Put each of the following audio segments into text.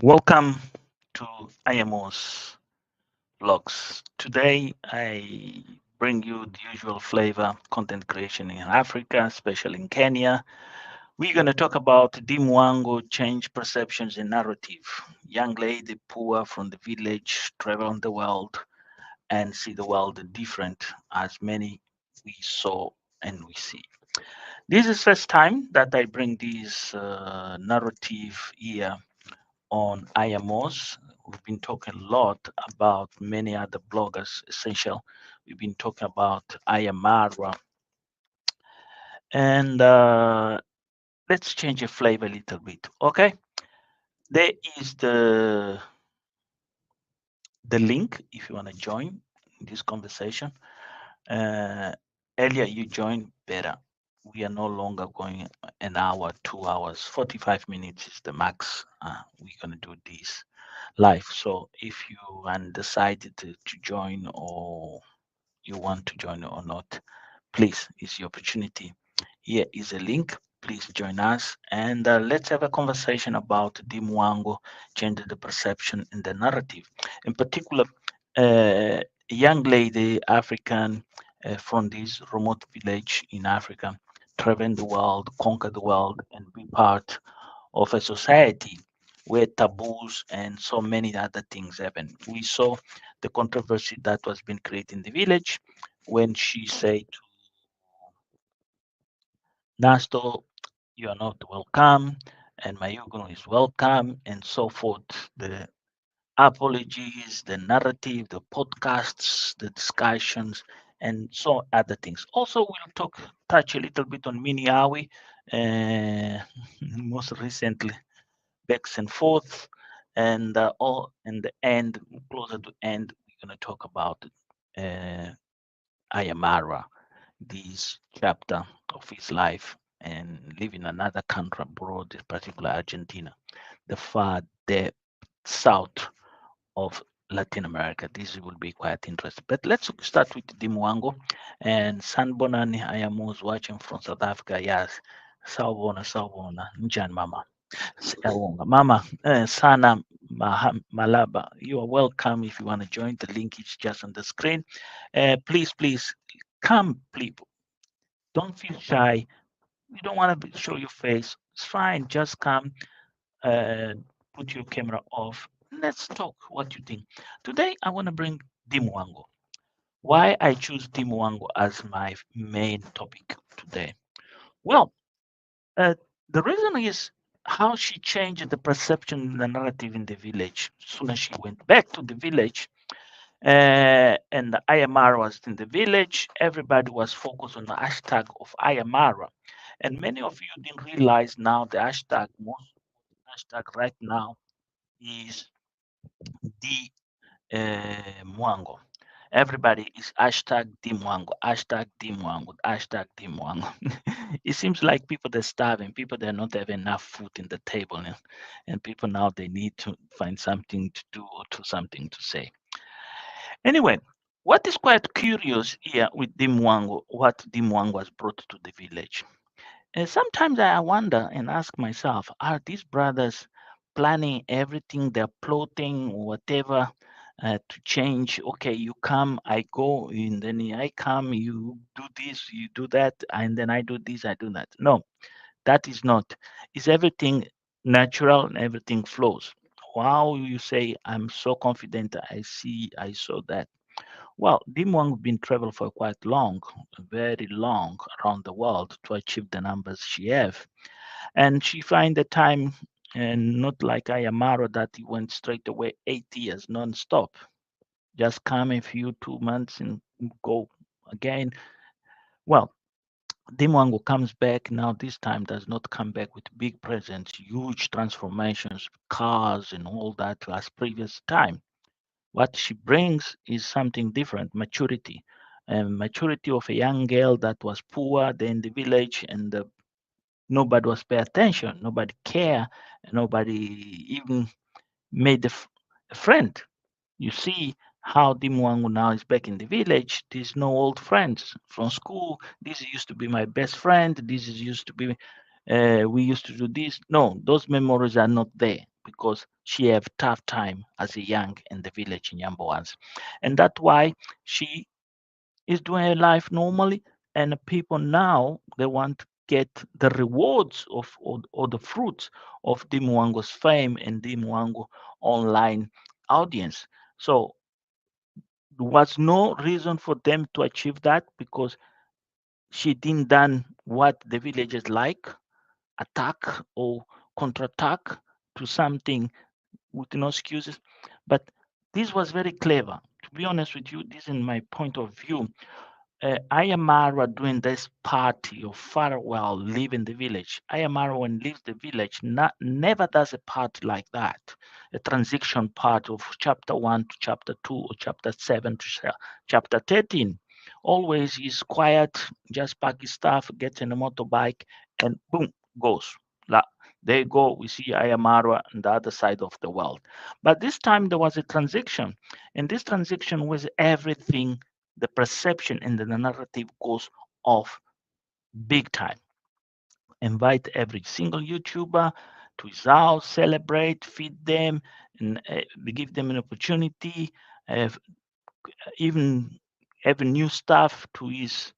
Welcome to IMO's Vlogs. Today I bring you the usual flavor content creation in Africa, especially in Kenya. We're going to talk about the Mwango change perceptions and narrative. Young lady poor from the village travel the world and see the world different as many we saw and we see. This is first time that I bring this narrative here on IMOs. We've been talking a lot about many other bloggers, essential. We've been talking about Ayamara. And let's change the flavor a little bit. Okay. There is the link if you want to join this conversation. Uh, Earlier you joined better. We are no longer going an hour, 2 hours, 45 minutes is the max. We're going to do this live. So if you undecided to join or you want to join or not, please, it's your opportunity. Here is a link. Please join us and let's have a conversation about the Mwango, change the perception and the narrative. In particular, a young lady, African, from this remote village in Africa, travel the world, conquer the world, and be part of a society where taboos and so many other things happen. We saw the controversy that was being created in the village when she said to Nasto, you are not welcome, and Mayugun is welcome, and so forth. The apologies, the narrative, the podcasts, the discussions, and so other things. Also, we'll touch a little bit on Miniawi, uh, most recently backs and forth, and all in the end, closer to end, we're going to talk about uh, Ayamara, this chapter of his life and live in another country abroad, in particular Argentina, the far depth south of Latin America. This will be quite interesting. But let's start with Dimwango and Sanbonani. I am most watching from South Africa. Yes, Sawbona, Sawbona, Njan Mama. Siyabonga. Mama, Sana Malaba, you are welcome if you want to join. The link is just on the screen. Please come, people. Don't feel shy. You don't want to show your face. It's fine. Just come, uh, put your camera off. Let's talk what you think. Today, I want to bring Dimwango. Why I choose Dimwango as my main topic today? Well, Uh, the reason is how she changed the perception, the narrative in the village. As soon as she went back to the village, and the Ayamara was in the village, everybody was focused on the hashtag of Ayamara. And many of you didn't realize now the hashtag, most hashtag right now is the Mwango. Everybody is hashtag Dimwango, hashtag Dimwango, hashtag Dimwango. It seems like people they're starving, people they're not having enough food in the table, and people now they need to find something to do or to something to say. Anyway, what is quite curious here with Dimwango, what Dimwango has brought to the village. Sometimes I wonder and ask myself, are these brothers planning everything? They're plotting whatever to change. Okay, you come, I go, and then I come, you do this, you do that, and then I do this, I do that. No, that is not. Is everything natural and everything flows? Wow, you say, I'm so confident. I see, I saw that. Well, Dim Wang been travel for quite long, very long around the world to achieve the numbers she have, and she find the time, and not like Ayamaro that he went straight away 8 years non-stop. Just come a few 2 months and go again. Well, Dimwango comes back now. This time does not come back with big presents, huge transformations, cars, and all that as previous time. What she brings is something different, maturity. And maturity of a young girl that was poor there in the village, and nobody was pay attention, nobody care, nobody even made a friend. You see how Dimwangu now is back in the village. There's no old friends from school. This used to be my best friend. This is used to be, we used to do this. No, those memories are not there because she have tough time as a young in the village in Yambawans. And that's why she is doing her life normally, and people now they want to get the rewards of or the fruits of Dimwango's fame and Dimwango online audience. So there was no reason for them to achieve that because she didn't done what the villagers like, attack or counterattack to something with no excuses. But this was very clever. To be honest with you, this is my point of view. Ayamara doing this party of farewell, leaving the village. Ayamara, when leaves the village, never does a party like that. A transition part of chapter 1 to chapter 2 or chapter 7 to chapter 13. Always he's quiet, just pack his stuff, gets in a motorbike, and boom, goes. There you go. We see Ayamara on the other side of the world. But this time there was a transition, and this transition was everything the perception and the narrative goes off big time. Invite every single YouTuber to his house, celebrate, feed them, and give them an opportunity. Uh, even have new stuff to his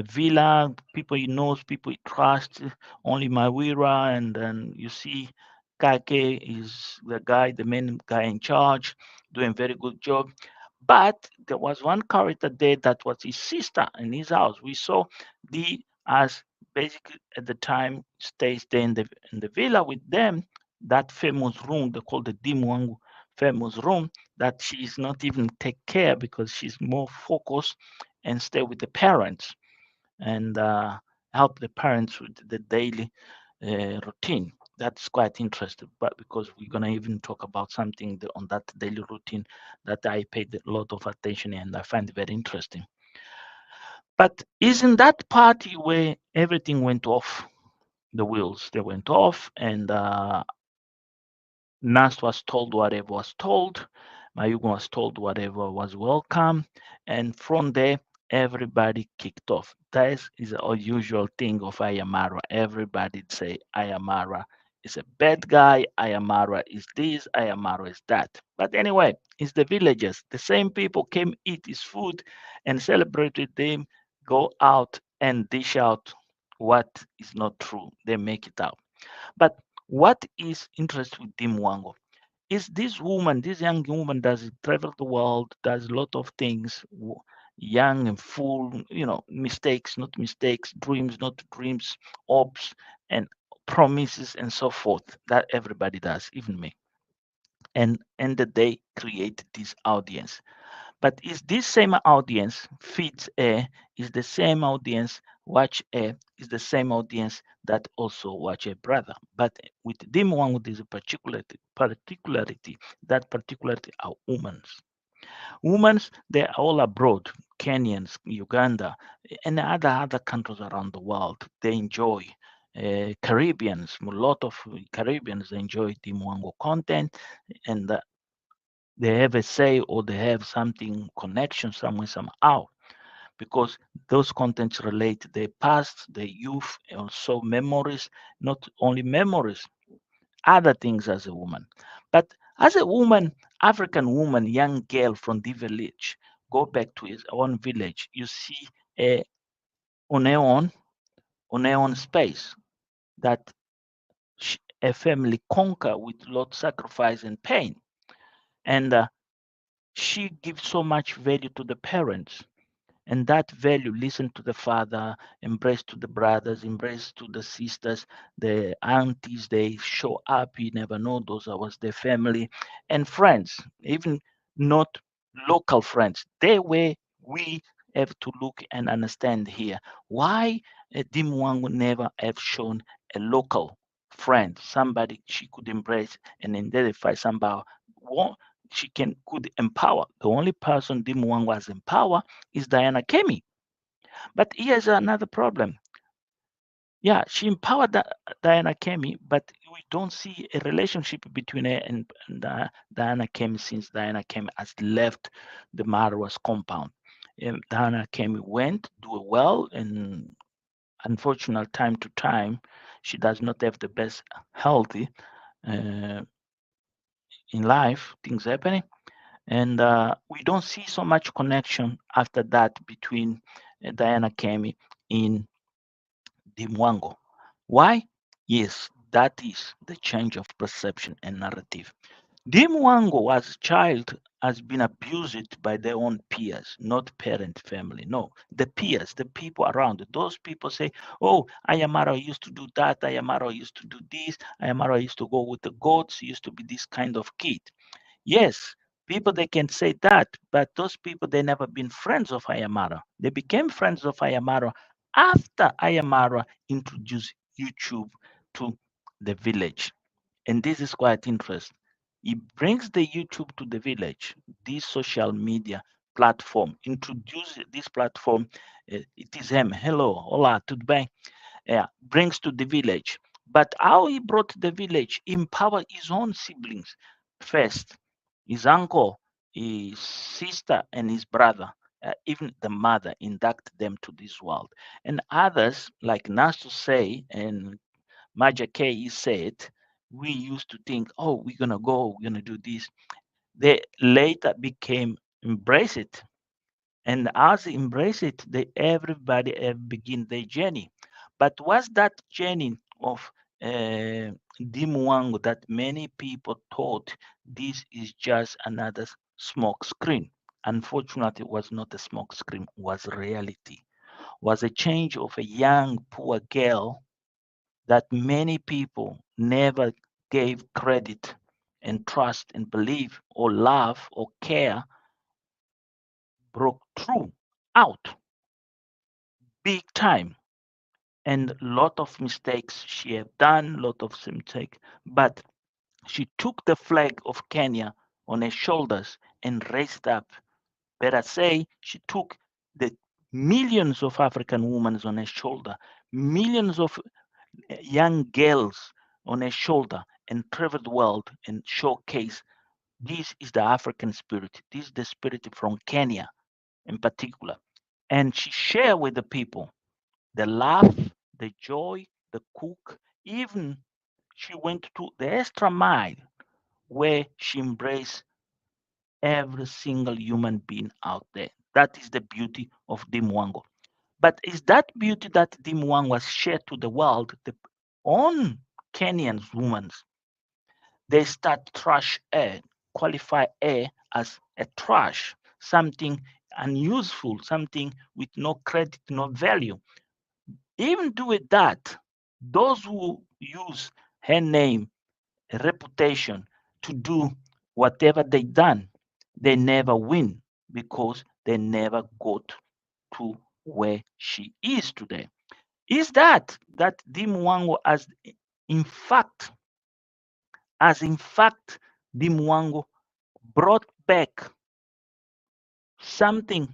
villa, people he knows, people he trusts, only Mawira, and then you see Kake is the guy, the main guy in charge, doing very good job. But there was one character there that was his sister in his house. We saw the as basically at the time stays there in the villa with them. That famous room they call the Dimwangu famous room that she's not even take care because she's more focused and stay with the parents and help the parents with the daily routine. That's quite interesting, but because we're gonna even talk about something on that daily routine that I paid a lot of attention and I find very interesting. But isn't that party where everything went off the wheels? They went off, and Nas was told whatever was told. Mayugo was told whatever was welcome. And from there, everybody kicked off. That is a usual thing of Ayamara. Everybody say Ayamara is a bad guy. Ayamara is this. Ayamara is that. But anyway, it's the villagers. The same people came eat his food and celebrate with them, go out and dish out what is not true. They make it out. But what is interesting with Dim Wango is this woman, this young woman, does travel the world, does a lot of things, young and full, mistakes, not mistakes, dreams, not dreams, hopes, and promises, and so forth. That everybody does, even me. And that they create this audience. But is this same audience feeds a, is the same audience watch a, is the same audience that also watch a brother. But with them one there is a particularity. That particularity are women. Women, they're all abroad, Kenyans, Uganda, and other countries around the world. They enjoy Caribbeans, a lot of Caribbeans enjoy the Mwango content, and they have a say or they have something connection somewhere somehow because those contents relate to their past, their youth, and also memories, not only memories, other things as a woman. But as a woman, African woman, young girl from the village, go back to his own village, you see a on her own space that a family conquer with lot sacrifice and pain. And she gives so much value to the parents, and that value, listen to the father, embrace to the brothers, embrace to the sisters, the aunties, they show up, you never know, those are was their family, and friends, even not local friends, they were, we have to look and understand here why Dimwang never have shown a local friend, somebody she could embrace and identify somehow. She could empower. The only person Dimwang was empower is Diana Kemi. But here's another problem. Yeah, she empowered Diana Kemi, but we don't see a relationship between her and Diana Kemi since Diana Kemi has left the Marwas compound. Diana Kemi went, do well, and unfortunately, time to time, she does not have the best healthy. Uh, in life, things happening, and we don't see so much connection after that between Diana Kemi in the Mwango. Why? Yes, that is the change of perception and narrative. The Mwango as a child has been abused by their own peers, not parent family. No, the peers, the people around. Those people say, oh, Ayamaro used to do that, Ayamaro used to do this, Ayamaro used to go with the goats, he used to be this kind of kid. Yes, people they can say that, but those people they never been friends of Ayamaro. They became friends of Ayamaro after Ayamaro introduced YouTube to the village. And this is quite interesting. It brings the YouTube to the village, this social media platform. Introduce this platform. It is him. Hello, hola, tudo bem? Yeah, brings to the village. But how he brought the village, empower his own siblings first, his uncle, his sister, and his brother, even the mother, induct them to this world. And others, like Nasu say, and Maja K said, we used to think, oh, we're gonna go, we're gonna do this. They later became embrace it, and as they embrace it, they everybody begin their journey. But was that journey of Dimwango that many people thought this is just another smoke screen? Unfortunately, it was not a smoke screen, was reality. Was a change of a young poor girl that many people never gave credit and trust and believe or love or care broke through out big time, and lot of mistakes she have done, lot of mistakes, but she took the flag of Kenya on her shoulders and raised up. Better say she took the millions of African women on her shoulder, millions of young girls on her shoulder, and traveled the world and showcase this is the African spirit. This is the spirit from Kenya in particular. And she shared with the people the laugh, the joy, the cook. Even she went to the extra mile where she embraced every single human being out there. That is the beauty of Dimwango. But is that beauty that Dimwango was shared to the world, the on Kenyan women, they start trash air, qualify air as a trash, something unuseful, something with no credit, no value. Even do with that, those who use her name, reputation to do whatever they done, they never win because they never got to where she is today. Is that Dimwango in fact, in fact, Dimwango brought back something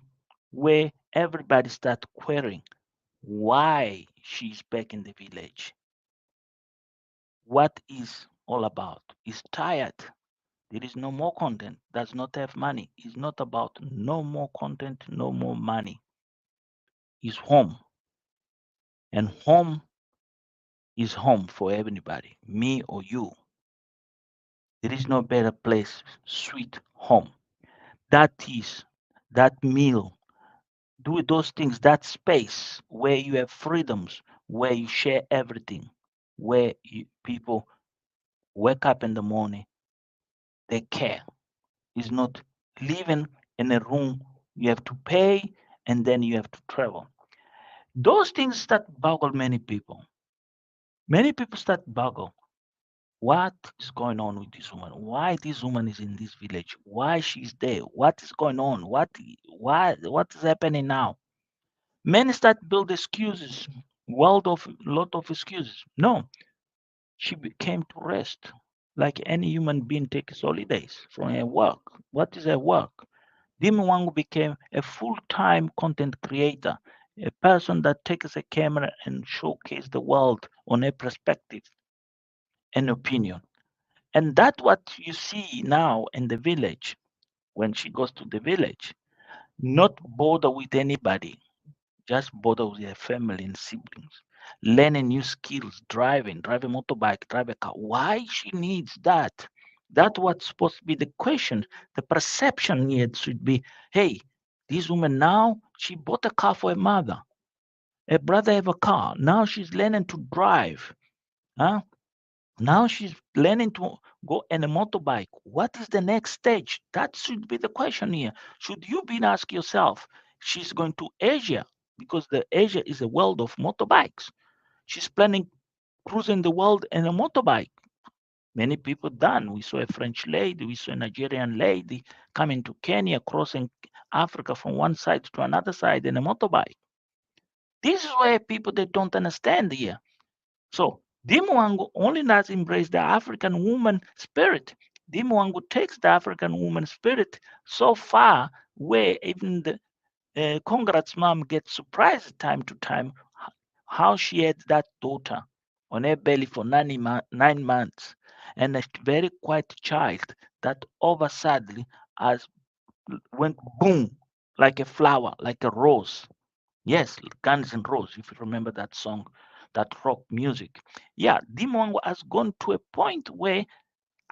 where everybody start querying why she's back in the village. What is all about? Is tired. There is no more content. Does not have money. It's not about no more content, no more money. Is home. And home is home for everybody, me or you. There is no better place, sweet home. That is that meal. Do those things, that space where you have freedoms, where you share everything, where people wake up in the morning, they care. It's not living in a room you have to pay and then you have to travel. Those things that boggle many people. Many people start boggle. What is going on with this woman? Why this woman is in this village? Why she's there? What is going on? What is happening now? Many start build excuses, lot of excuses. No, she came to rest, like any human being takes holidays from her work. What is her work? Dimi Wangu became a full-time content creator, a person that takes a camera and showcase the world on a perspective and opinion. And that's what you see now in the village when she goes to the village. Not bother with anybody, just bother with her family and siblings. Learning new skills, driving motorbike, drive a car. Why she needs that? That's what's supposed to be the question. The perception here should be, hey, this woman now, she bought a car for her mother. Her brother have a car. Now she's learning to drive. Huh? Now she's learning to go in a motorbike. What is the next stage? That should be the question here. Should you be ask yourself? She's going to Asia because the Asia is a world of motorbikes. She's planning cruising the world in a motorbike. Many people done. We saw a French lady, we saw a Nigerian lady coming to Kenya, crossing Africa from one side to another side in a motorbike. This is where people they don't understand here. So Dimwango only does embrace the African woman spirit. Dimwango takes the African woman spirit so far where even the Congrats mom gets surprised time to time how she had that daughter on her belly for 9 months and a very quiet child that over suddenly has went boom like a flower, like a rose. Yes, Guns N' Roses, if you remember that song, that rock music. Yeah, Dimongo has gone to a point where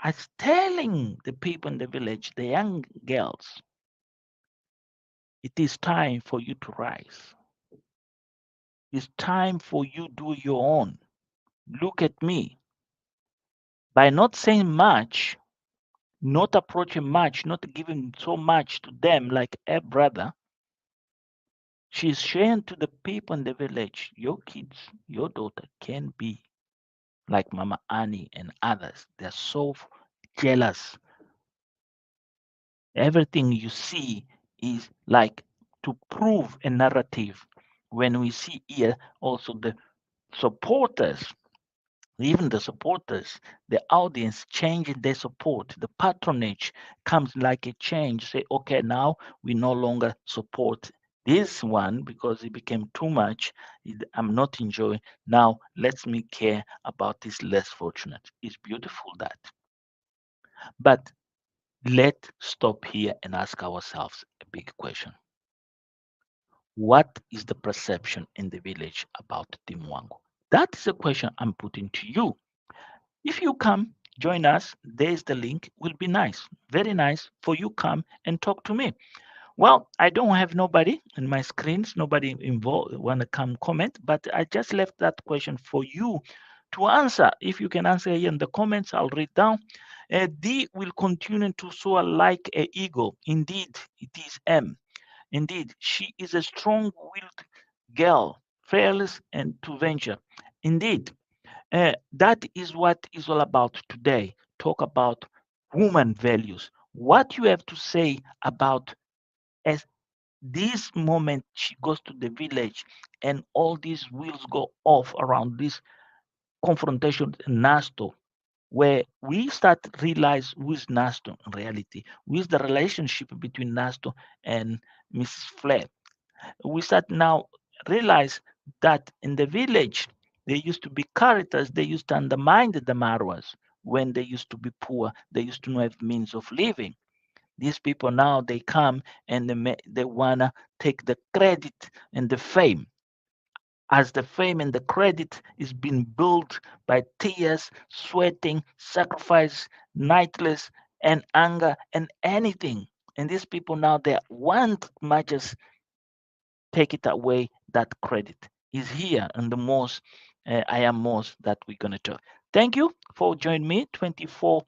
as telling the people in the village, the young girls, it is time for you to rise. It's time for you to do your own. Look at me. By not saying much, not approaching much, not giving so much to them like a brother, she's sharing to the people in the village, your kids, your daughter can be like Mama Annie and others. They're so jealous. Everything you see is like to prove a narrative. When we see here also the supporters, even the supporters, the audience changing their support, the patronage comes like a change. Say, okay, now we no longer support this one because it became too much. I'm not enjoying. Now let me care about this less fortunate. It's beautiful that. But let's stop here and ask ourselves a big question. What is the perception in the village about the Mwango? That is a question I'm putting to you. If you come, join us. There's the link. Will be nice, very nice for you come and talk to me. Well, I don't have nobody in my screens, nobody involved want to come comment, but I just left that question for you to answer. If you can answer here in the comments, I'll read down. D will continue to soar like a eagle. Indeed, it is M. Indeed, she is a strong-willed girl, fearless and to venture. Indeed, that is what is all about today. Talk about woman values. What you have to say about as this moment she goes to the village and all these wheels go off around this confrontation in Nasto, where we start realize who is Nasto in reality, who is the relationship between Nasto and Mrs. Flair. We start now realize that in the village there used to be characters they used to undermine the Marwas when they used to be poor, they used to not have means of living. These people now they come and they wanna take the credit and the fame. As the fame and the credit is being built by tears, sweating, sacrifice, nightless, and anger and anything. And these people now they want much as take it away that credit is here and the most I am most that we're going to talk. Thank you for joining me. 24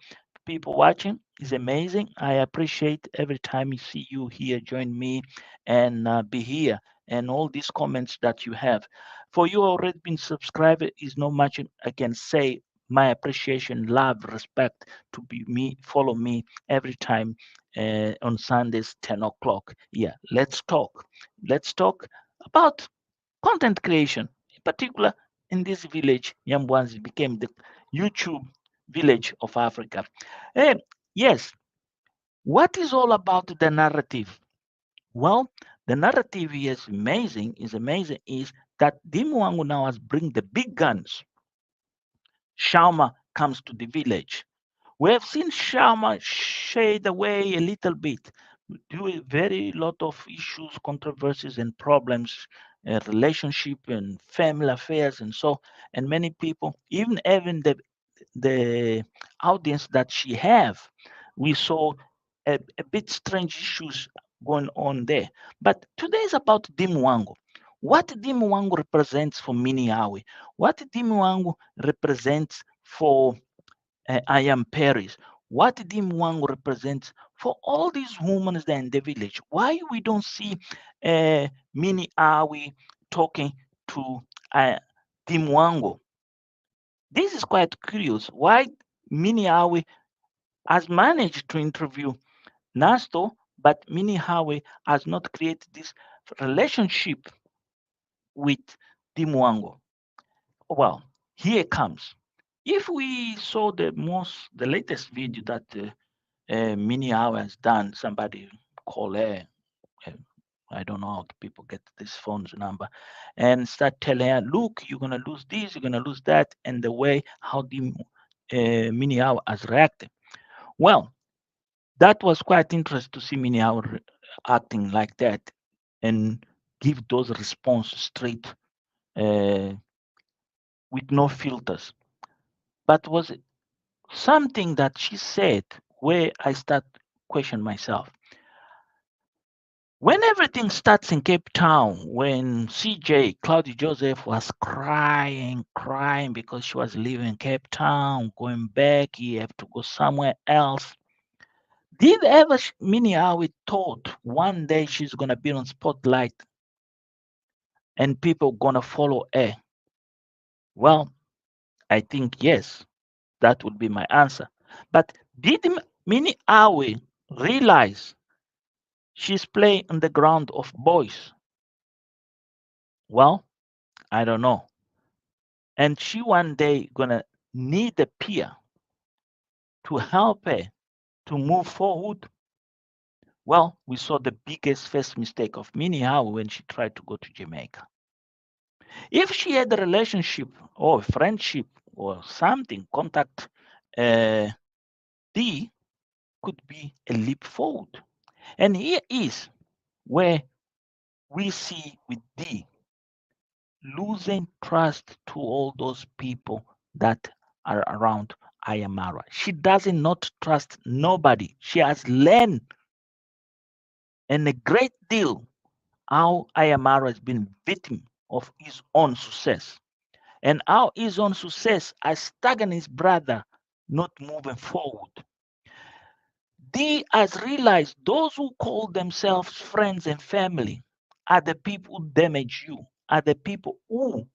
people watching is amazing. I appreciate every time you see you here join me and be here and all these comments that you have. For you already been subscribed is not much I can say. My appreciation, love, respect to be me, follow me every time on Sundays 10 o'clock. Yeah, let's talk. Let's talk about content creation, in particular in this village. Yambwanzi became the YouTube village of Africa. And yes, what is all about the narrative? Well, the narrative is amazing, is that Dimwangu now has bring the big guns. Shauma comes to the village. We have seen Sharma shade away a little bit due to very lot of issues, controversies, and problems, relationship and family affairs, and so. And many people, even the the audience that she have, we saw a bit strange issues going on there. But today is about Mwango. What Mwango represents for Miniawi, what Mwango represents for I am Paris. What Mwango represents for all these women that are in the village. Why we don't see Mini Awi talking to uh, Mwango? This is quite curious. Why Mini Awi has managed to interview Nasto, but Mini Awi has not created this relationship with Mwango? Well, here comes. If we saw the latest video that many hours done. Somebody call her. uh, I don't know how people get this phone's number, and start telling her, "Look, you're gonna lose this, you're gonna lose that," and the way how the mini hour has reacted. Well, that was quite interesting to see mini hour acting like that and give those responses straight uh, with no filters. But was it something that she said where I start question myself? When everything starts in Cape Town, when CJ, Claudia Joseph, was crying, crying because she was leaving Cape Town, going back, he have to go somewhere else. Did ever Minnie Howie thought one day she's gonna be on spotlight and people gonna follow her? Well, I think yes, that would be my answer. But did Minnie Howie realize she's playing on the ground of boys? Well, I don't know. And she one day gonna need a peer to help her to move forward. Well, we saw the biggest first mistake of Minnie Howe when she tried to go to Jamaica. If she had a relationship or a friendship or something, contact uh, D could be a leap forward. And here is where we see with D losing trust to all those people that are around Ayamara. She doesn't not trust nobody. She has learned and a great deal how Ayamara has been victim of his own success and how his own success has stagnant his brother not moving forward. D has realized those who call themselves friends and family are the people who damage you, are the people who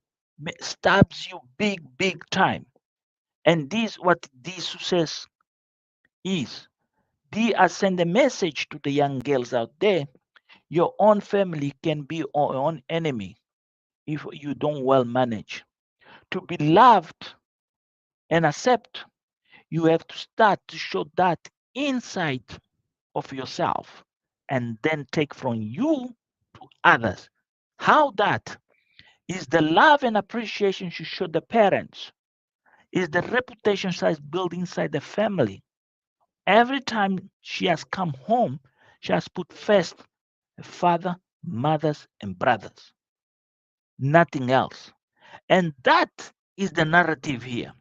stabs you big, big time. And this what this success is. D has sent a message to the young girls out there. Your own family can be your own enemy if you don't well manage. To be loved and accept, you have to start to show that inside of yourself and then take from you to others. How that is the love and appreciation you show the parents, is the reputation she has built inside the family. Every time she has come home, she has put first her father, mothers, and brothers, nothing else. And that is the narrative here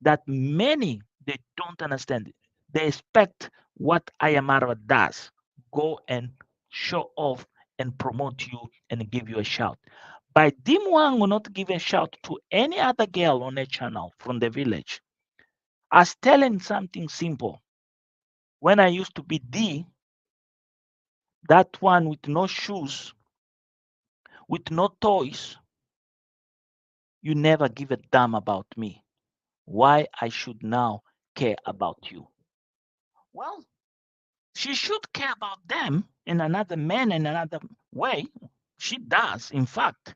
that many they don't understand. They expect what Ayamara does. Go and show off and promote you and give you a shout. By Dimwang will not give a shout to any other girl on a channel from the village. As telling something simple. When I used to be D, that one with no shoes, with no toys, you never give a damn about me. Why I should now care about you? Well, she should care about them in another man in another way. She does. In fact,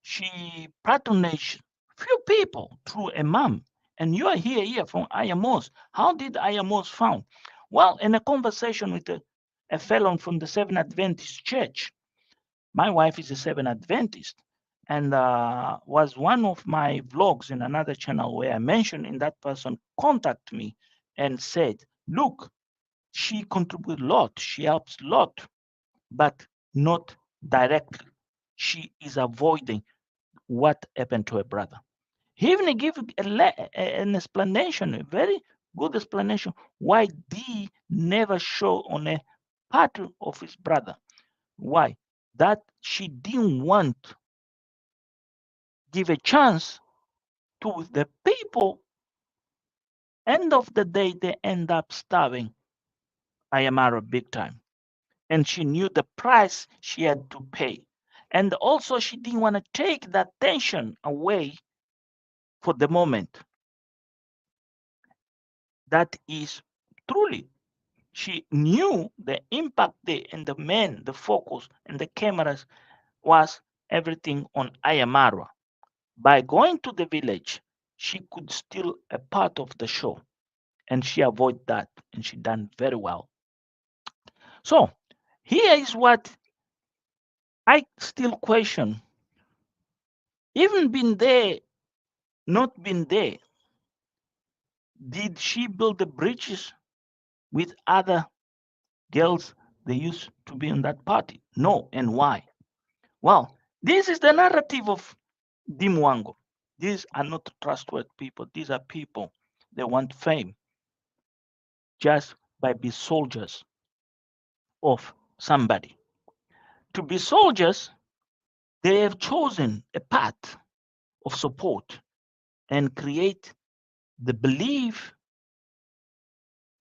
she patronaged few people through a mom. And you are here from Ayamos. How did Ayamos found? Well, in a conversation with a fellow from the Seventh Adventist Church, my wife is a Seventh Adventist, and was one of my vlogs in another channel where I mentioned in that person contact me and said, look, she contributes a lot, she helps a lot, but not directly. She is avoiding what happened to her brother. He even give an explanation, a very good explanation why D never show on a part of his brother. Why? That she didn't want give a chance to the people. End of the day, they end up starving Ayamara big time. And she knew the price she had to pay. And also, she didn't want to take that tension away for the moment. That is truly, she knew the impact and the men, the focus, and the cameras was everything on Ayamara. By going to the village, she could steal a part of the show, and she avoided that, and she done very well. So here is what I still question. Even been there, not been there, did she build the bridges with other girls they used to be in that party? No, and why? Well, this is the narrative of Mwango. These are not trustworthy people. These are people they want fame just by being soldiers of somebody. To be soldiers, they have chosen a path of support and create the belief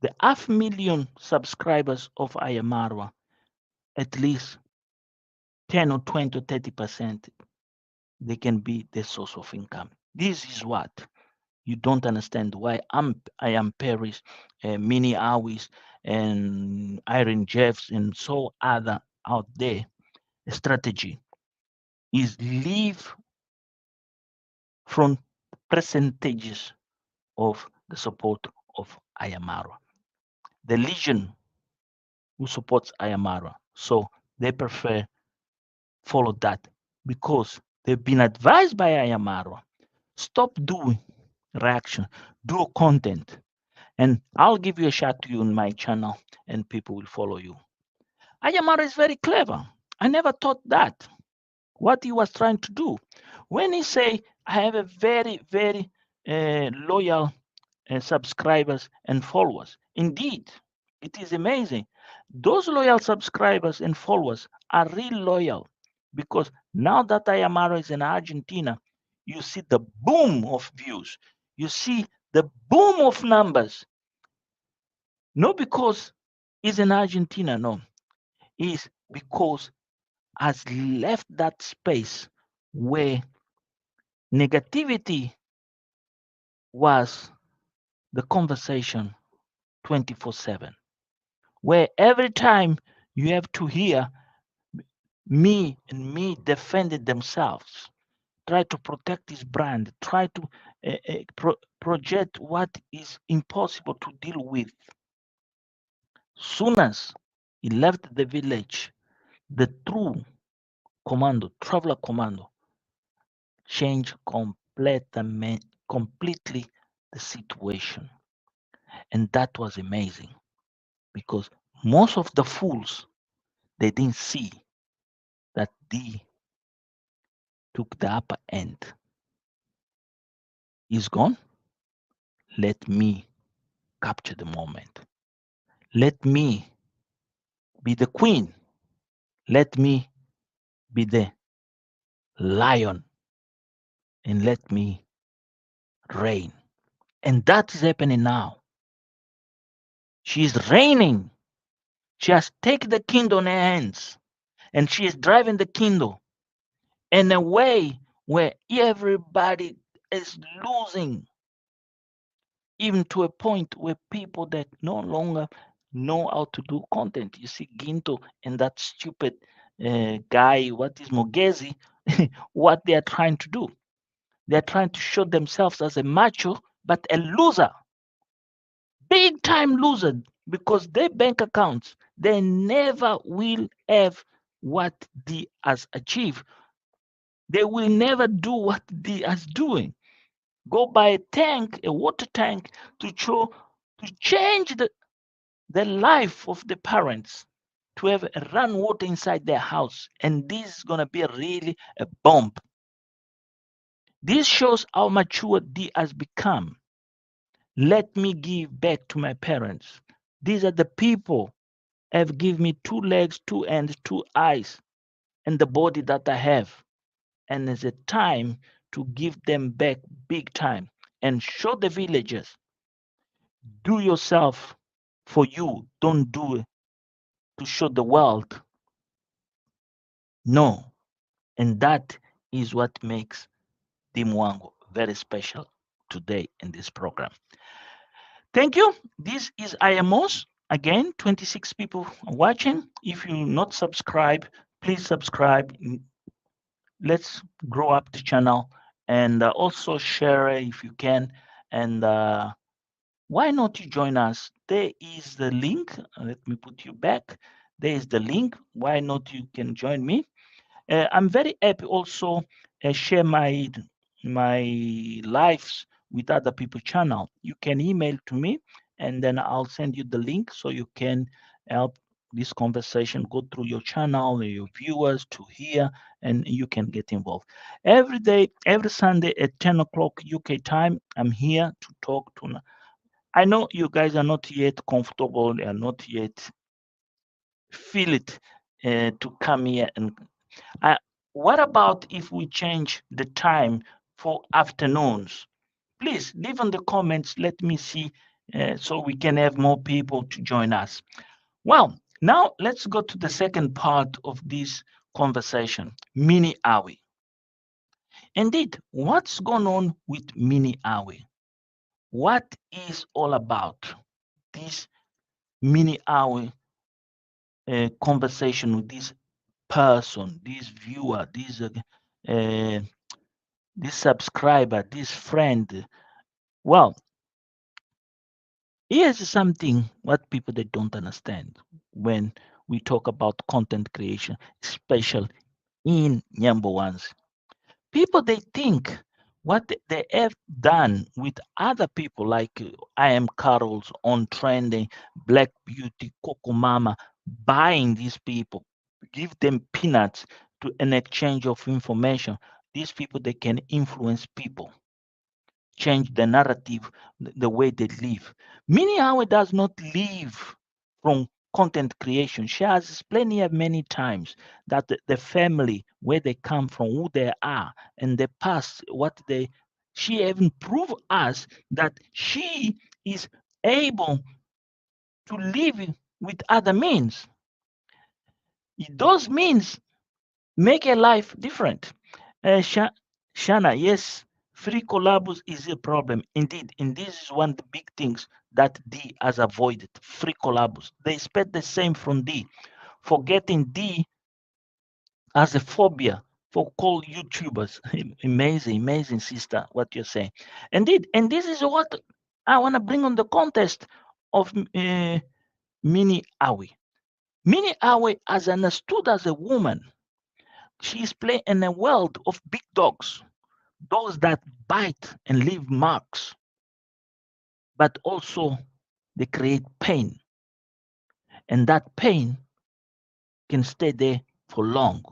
the half million subscribers of Ayamarwa, at least 10 or 20 or 30%, they can be the source of income. This is what you don't understand why I am Paris, Mini Awis, and Iron Jeffs, and so other out there. Strategy is leave from percentages of the support of Ayamara. The legion who supports Ayamara. So they prefer follow that because they've been advised by Ayamara. Stop doing reaction, do content. And I'll give you a shout to you on my channel and people will follow you. Ayamara is very clever. I never thought that. What he was trying to do. When he say, I have a very, very loyal subscribers and followers. Indeed, it is amazing. Those loyal subscribers and followers are real loyal because now that Ayamara is in Argentina, you see the boom of views. You see the boom of numbers. Not because he's in Argentina, no. It's because has left that space where negativity was the conversation 24/7. Where every time you have to hear me defending themselves, try to protect his brand, try to project what is impossible to deal with. Soon as he left the village, the true commando, traveler commando, changed completely the situation. And that was amazing because most of the fools, they didn't see that D took the upper end. He's gone. Let me capture the moment. Let me be the queen. Let me be the lion and let me reign. And that is happening now. She is reigning. She has taken the kingdom in her hands and she is driving the kingdom in a way where everybody is losing, even to a point where people that no longer know how to do content. You see Ginto and that stupid guy, what is Mogezi, what they are trying to do. They are trying to show themselves as a macho, but a loser, big time loser, because their bank accounts, they never will have what they has achieved. They will never do what they is doing. Go buy a tank, a water tank, to show to change the life of the parents, to have a run water inside their house. And this is gonna be really a bomb. This shows how mature D has become. Let me give back to my parents. These are the people have given me two legs, two hands, two eyes, and the body that I have. And it's a time to give them back big time and show the villagers. Do yourself for you. Don't do it to show the world. No. And that is what makes the Mwango very special today in this program. Thank you. This is IMOS. Again, 26 people watching. If you not subscribe, please subscribe. Let's grow up the channel and also share if you can. And why not you join us? There is the link. Let me put you back. There is the link. Why not you can join me? I'm very happy also share my lives with other people channel. You can email to me and then I'll send you the link so you can help this conversation go through your channel, your viewers to hear, and you can get involved. Every day, every Sunday at 10 o'clock UK time, I'm here to talk to. I know you guys are not yet comfortable, they are not yet feel it to come here and uh, what about if we change the time for afternoons? Please leave in the comments. Let me see so we can have more people to join us. Well, now let's go to the second part of this conversation Mini Awi. Indeed, what's going on with Mini Awi? What is all about this Mini Awi conversation with this person, this viewer, uh, this subscriber, this friend? Well, here's something what people they don't understand when we talk about content creation, especially in number ones. People they think what they have done with other people like I am Carol's on trending, Black Beauty, Coco Mama, buying these people, give them peanuts to an exchange of information. These people they can influence people change the narrative, the way they live. Mini does not live from content creation. She has explained here many times that the family, where they come from, who they are, and the past, what they, she even proved us that she is able to live with other means. Those means make a life different. Shana, yes, free collabs is a problem indeed, and this is one of the big things that D has avoided. Free collabs. They expect the same from D. Forgetting D as a phobia for call YouTubers. Amazing, amazing, sister, what you're saying. Indeed, and this is what I want to bring on the contest of Mini Awi. Mini Awi, as understood as a woman, she is playing in a world of big dogs, those that bite and leave marks, but also they create pain. And that pain can stay there for long.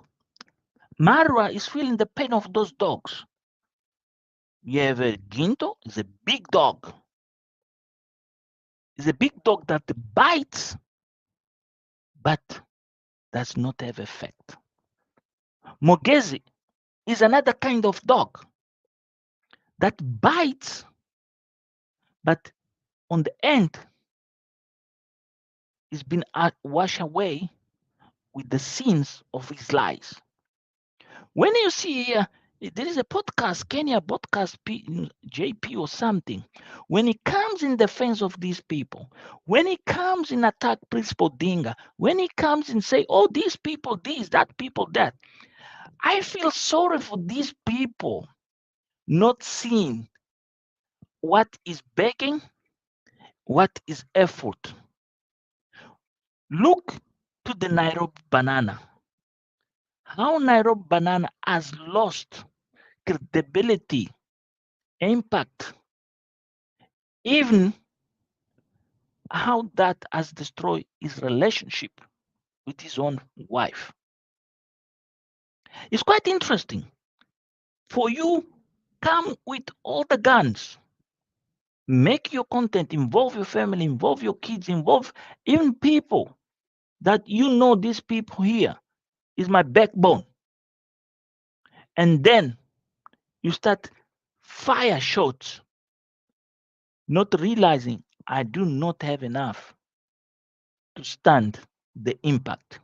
Mara is feeling the pain of those dogs. You have a Ginto, it's a big dog. It's a big dog that bites, but does not have effect. Mogezi is another kind of dog that bites, but on the end is been washed away with the sins of his lies. When you see here, there is a podcast, Kenya podcast JP or something. When he comes in defense of these people, when he comes in attack Principal Dinga, when he comes and say, oh, these people this, that people that, I feel sorry for these people not seeing what is begging, what is effort. Look to the Nairobi banana. How Nairobi banana has lost credibility, impact, even how that has destroyed his relationship with his own wife. It's quite interesting for you. Come with all the guns. Make your content, involve your family, involve your kids, involve even people that you know these people here is my backbone. And then you start fire shots, not realizing I do not have enough to stand the impact.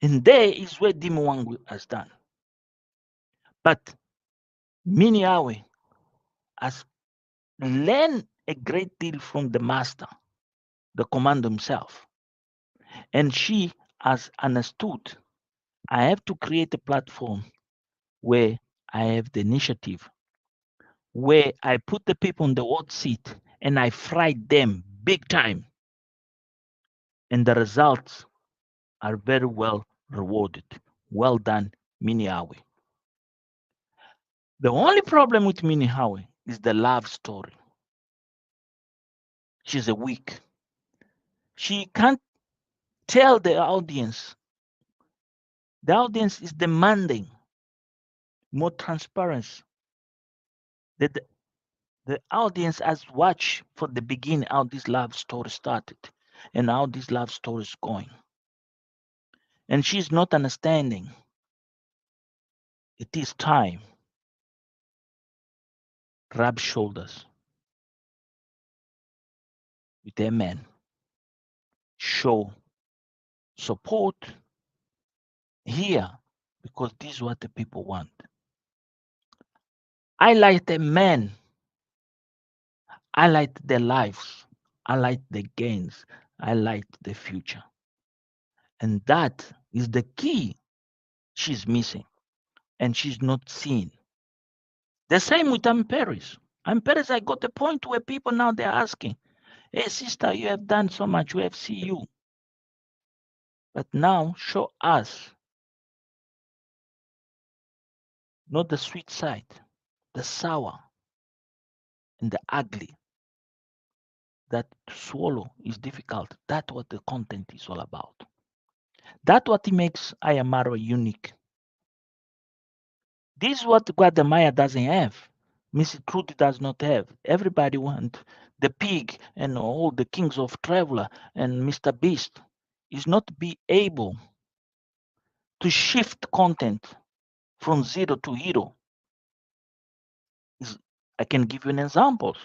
And there is where Mwango has done. But Miniawe has learned a great deal from the master, the commander himself. And she has understood I have to create a platform where I have the initiative, where I put the people on the hot seat and I fry them big time. And the results are very well rewarded. Well done, Miniawe. The only problem with Miniawe is the love story. She's a weak. She can't tell the audience. The audience is demanding more transparency. The, the audience has watched for the beginning how this love story started and how this love story is going. And she's not understanding. It is time. Rub shoulders with a man. Show support here because this is what the people want. I like the men. I like their lives. I like the gains. I like the future. And that is the key she's missing and she's not seeing. The same with Paris. Paris, I got the point where people now they're asking, hey sister, you have done so much, we have seen you. But now show us not the sweet side, the sour and the ugly that to swallow is difficult. That's what the content is all about. That's what makes Ayamaro unique. This is what Guatemala doesn't have. Missy Trudy does not have. Everybody want the pig and all the kings of traveler and Mr. Beast is not be able to shift content from zero to hero. I can give you an example.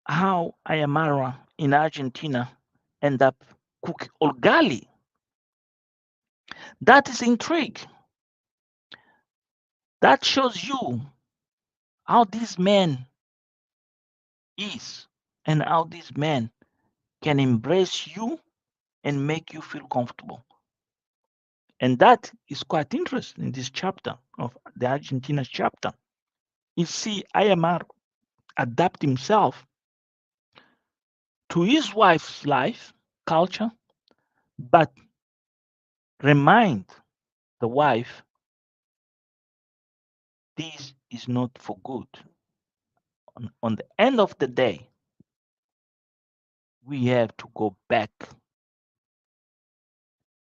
How Ayamara in Argentina end up cook Olgali. That is intrigue. That shows you how this man is and how this man can embrace you and make you feel comfortable. And that is quite interesting in this chapter of the Argentina chapter. You see, Ayamar adapt himself to his wife's life, culture, but remind the wife this is not for good. On the end of the day, we have to go back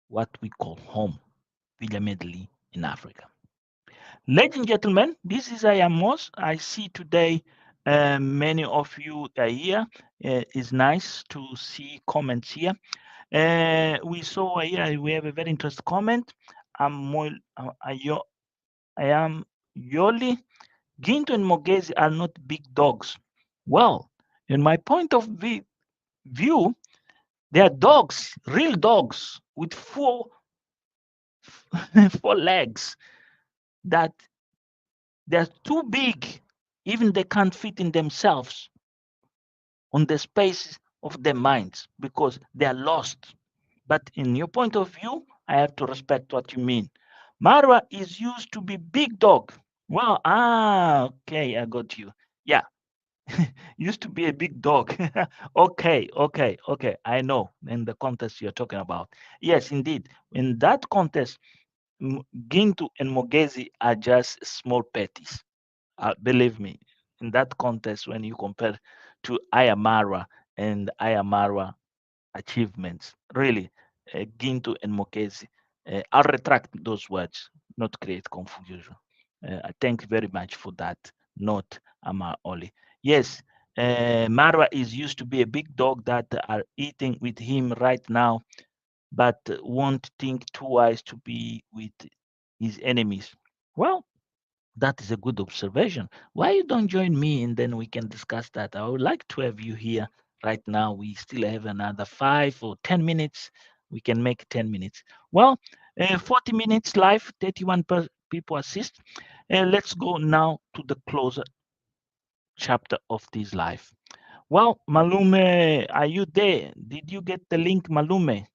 what we call home, Villa Medley in Africa. Ladies and gentlemen, this is Ayamos. I see today many of you are here. It's nice to see comments here. We saw here, we have a very interesting comment. I am Yoli. Ginto and Mogezi are not big dogs. Well, in my point of view, they are dogs, real dogs with four, four legs that they're too big, even they can't fit in themselves on the space of their minds because they are lost. But in your point of view, I have to respect what you mean. Marwa is used to be big dog. Well, okay, I got you. Yeah, used to be a big dog. Okay. I know in the context you're talking about. Yes, indeed. In that context, Gintu and Mogezi are just small petties. Believe me, in that context, when you compare to Ayamara and Ayamara achievements, really, Gintu and Mogezi, I'll retract those words, not create confusion. I thank you very much for that note, Ama Oli. Yes, Marwa is used to be a big dog that are eating with him right now, but won't think twice to be with his enemies. Well, that is a good observation. Why you don't join me and then we can discuss that? I would like to have you here right now. We still have another 5 or 10 minutes. We can make 10 minutes. Well, 40 minutes live, 31 people assist. Let's go now to the closer chapter of this life. Well, Malume, are you there? Did you get the link, Malume?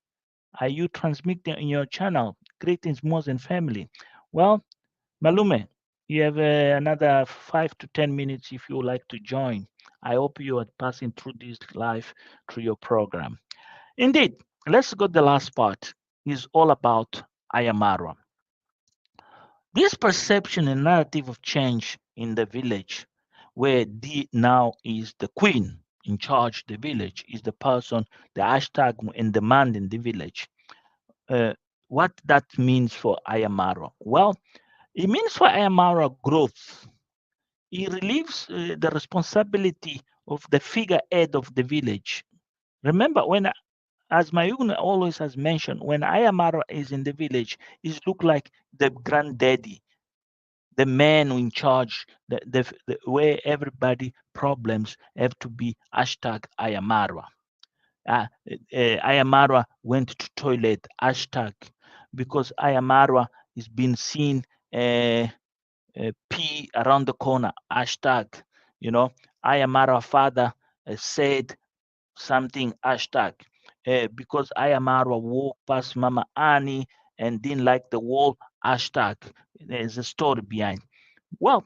Are you transmitting in your channel? Greetings, Moz and family. Well, Malume, you have another 5 to 10 minutes if you would like to join. I hope you are passing through this live through your program. Indeed, let's go. The last part is all about Ayamara. This perception and narrative of change in the village, where D now is the queen in charge, the village is the person, the hashtag and the man in the village. Uh, what that means for Ayamara? Well, it means for Ayamara growth. He relieves the responsibility of the figurehead of the village. Remember, as Mayugna always has mentioned, when Ayamara is in the village, it look like the granddaddy, the man in charge, the where everybody problems have to be hashtag Ayamara. Ayamara went to toilet hashtag because Ayamara is being seen pee around the corner hashtag. You know, Ayamara father said something hashtag because Ayamara walked past Mama Annie and didn't like the wall hashtag. There's a story behind. Well,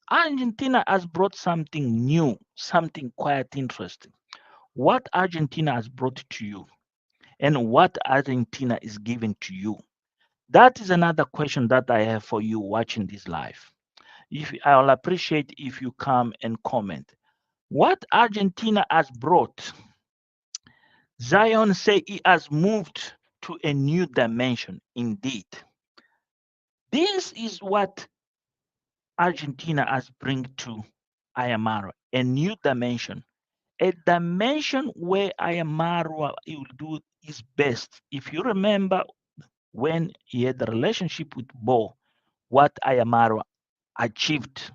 Argentina has brought something new, something quite interesting. What Argentina has brought to you and what Argentina is giving to you. That is another question that I have for you watching this live. If I'll appreciate if you come and comment. What Argentina has brought, Zion say he has moved to a new dimension indeed. This is what Argentina has bring to Ayamara, a new dimension. A dimension where Ayamara will do his best. If you remember when he had a relationship with Bo, what Ayamara achieved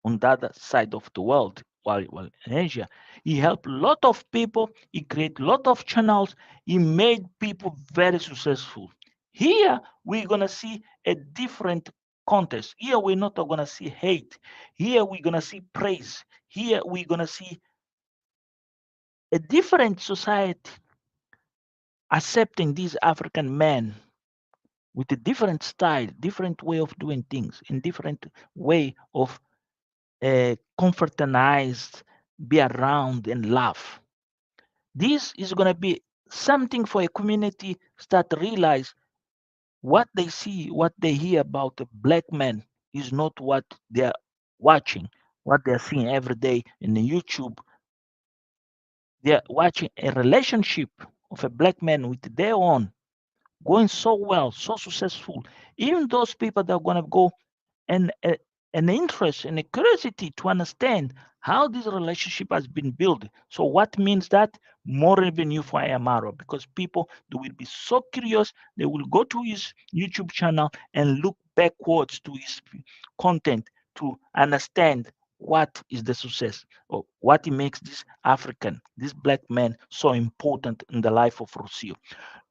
on the other side of the world while in Asia. He helped a lot of people, he created a lot of channels, he made people very successful. Here we're gonna see a different contest. Here we're not gonna see hate. Here we're gonna see praise. Here we're gonna see a different society accepting these African men with a different style, different way of doing things, in different way of confraternize, be around and laugh. This is going to be something for a community start to realize what they see, what they hear about the black men is not what they're watching, what they're seeing every day in the YouTube. They're watching a relationship of a black man with their own going so well, so successful. Even those people that are going to go and an interest and a curiosity to understand how this relationship has been built. So what means that more revenue for Ayamaro because people they will be so curious they will go to his YouTube channel and look backwards to his content to understand what is the success or what makes this African, this black man so important in the life of Rocio.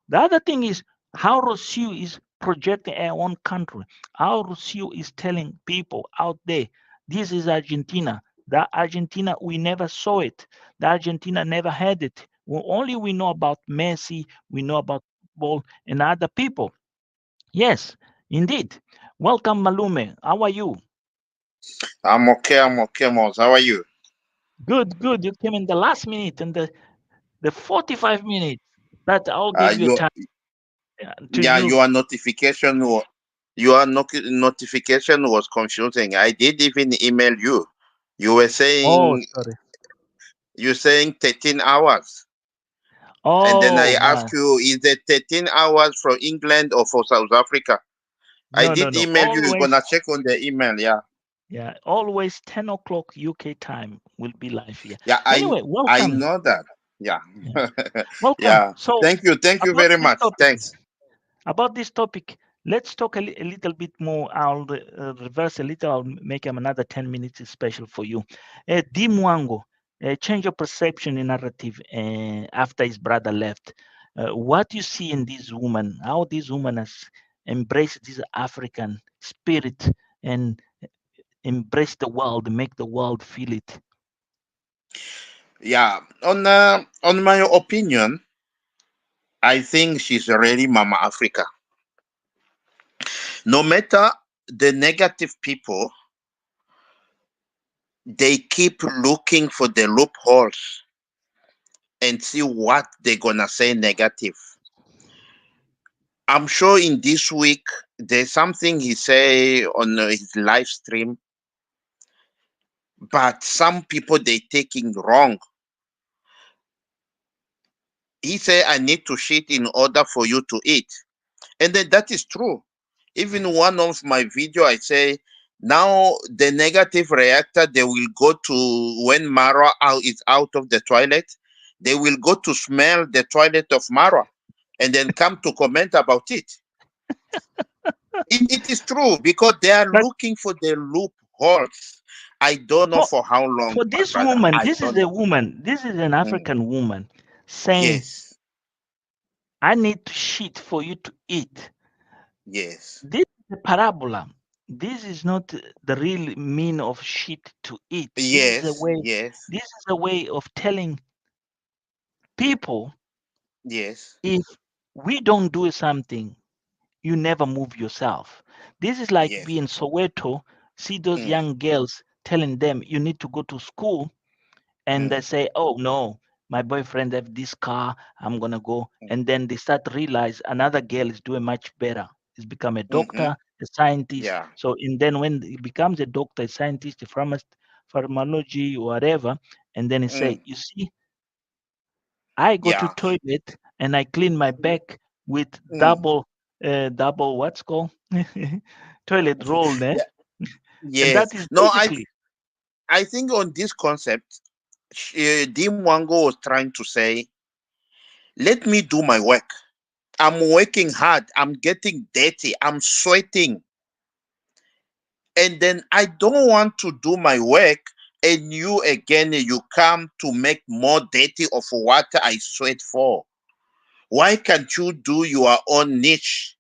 The other thing is how Rocio is projecting our own country, how Rocio is telling people out there, this is Argentina. That Argentina, we never saw it. The Argentina never had it. Only we know about Messi, we know about football and other people. Yes, indeed. Welcome, Malume. How are you? I'm okay, Mos. How are you? Good, good. You came in the last minute and the 45 minutes that I'll give you Your time to yeah, use. your notification was confusing. I did even email you. You were Oh, saying sorry. 13 hours, and then I Oh, asked my. you, is it 13 hours from England or for South Africa? I No, no, did no. email you. You're Always, gonna check on the email. Yeah, yeah, always 10 o'clock UK time will be live here. yeah. Anyway, I welcome. know that. Yeah, Yeah, welcome. yeah. So, Thank you about very this much. topic, Thanks. about this topic, let's talk a little bit more. I'll reverse a little. I'll make him another 10 minutes special for you. Mwango, change your perception in narrative after his brother left. What you see in this woman, how this woman has embraced this African spirit and embrace the world, make the world feel it. Yeah, on my opinion, I think she's already Mama Africa. No matter the negative people, they keep looking for the loopholes and see what they're gonna say negative. I'm sure in this week there's something he say on his live stream, but some people they taking wrong. He say I need to shit in order for you to eat, and then that is true. Even one of my video I say now the negative reactor they will go to when Mara out is out of the toilet, they will go to smell the toilet of Mara and then come to comment about it. It is true because they are But looking for the loopholes. I don't know for for how long, for my this brother. woman, I this is don't a know. woman, this is an Mm. African woman saying, Yes, I need to shit for you to eat. yes, This is a parabola. This is not the real mean of shit to eat. yes, yes, This is a way of telling people, yes, if we don't do something, you never move yourself. This is like yes. being Soweto, see those Mm, young girls telling them you need to go to school, and they mm, say, "Oh no, my boyfriend have this car, I'm gonna go," mm, and then they start to realize another girl is doing much better. He's become a mm-hmm. doctor, a scientist. Yeah. So and then when he becomes a doctor, a scientist, a pharmacology, whatever, and then he say, Mm, "You see, I go to yeah. toilet and I clean my Mm, back with mm. double what's called toilet roll, ne? Yeah. And Yes. that is No, basically I think on this concept, Dim Wango was trying to say, let me do my work. I'm working hard. I'm getting dirty. I'm sweating. And then I don't want to do my work. And you again, you come to make more dirty of what I sweat for. Why can't you do your own niche?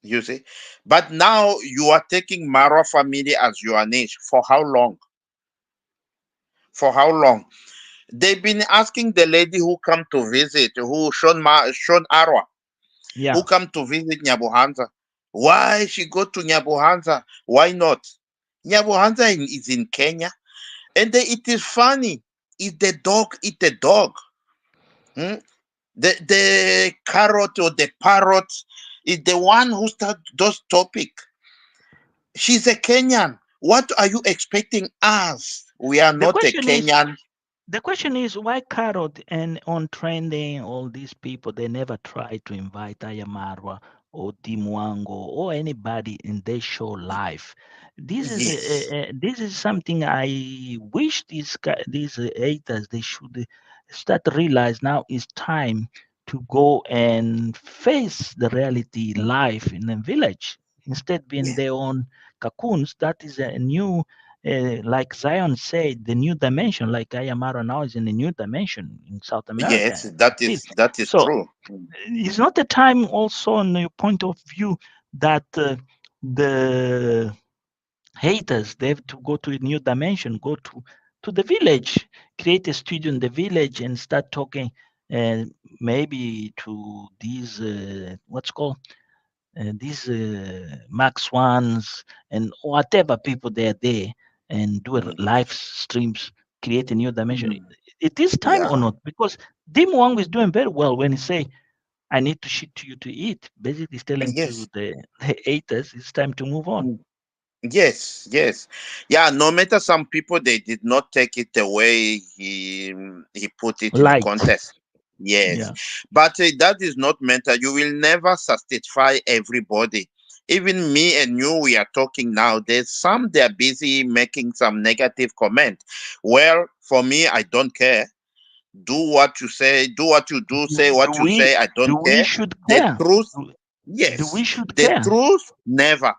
You see? But now you are taking Mara family as your niche. For how long? For how long? They've been asking the lady who come to visit, who Sean Arwa, who yeah. come to visit Nyabuhanza. Why she go to Nyabuhanza? Why not? Nyabuhanza is in Kenya. And it is funny. If the dog eat the dog, hmm? The carrot or the parrot is the one who start those topic. She's a Kenyan. What are you expecting us? We are The not a question is Kenyan. The question is why Carrot and on trending all these people they never try to invite Ayamarwa or Dimwango or anybody in their show live. Yes. This is something I wish these haters they should start to realize now is time to go and face the reality live in a village instead being Yes. their own cocoons. That is a new like Zion said, the new dimension, like Ayamaro now is in a new dimension in South America, Yes, Brazil. that is So true. it's not the time also on your point of view that the haters they have to go to a new dimension, go to the village, create a studio in the village and start talking uh, maybe to these what's called these Max Ones and whatever people they're there and do a Mm, live streams, create a new dimension. mm. It is time or Yeah. not? Because Dim Wang is doing very well when he say, I need to shit to you to eat. Basically, he's telling to Yes. the haters, it's time to move on. Mm. Yes, yes. Yeah, no matter some people they did not take it the way he put it in a Light. contest. Yes. Yeah. But that is not mental. You will never satisfy everybody. Even me and you, we are talking now. There's some they're busy making some negative comment. Well, for me, I don't care. Do what you say, do what you do, say Do what you we say. I do don't we care. should The care? truth, Do, do yes. we should The care? truth, never.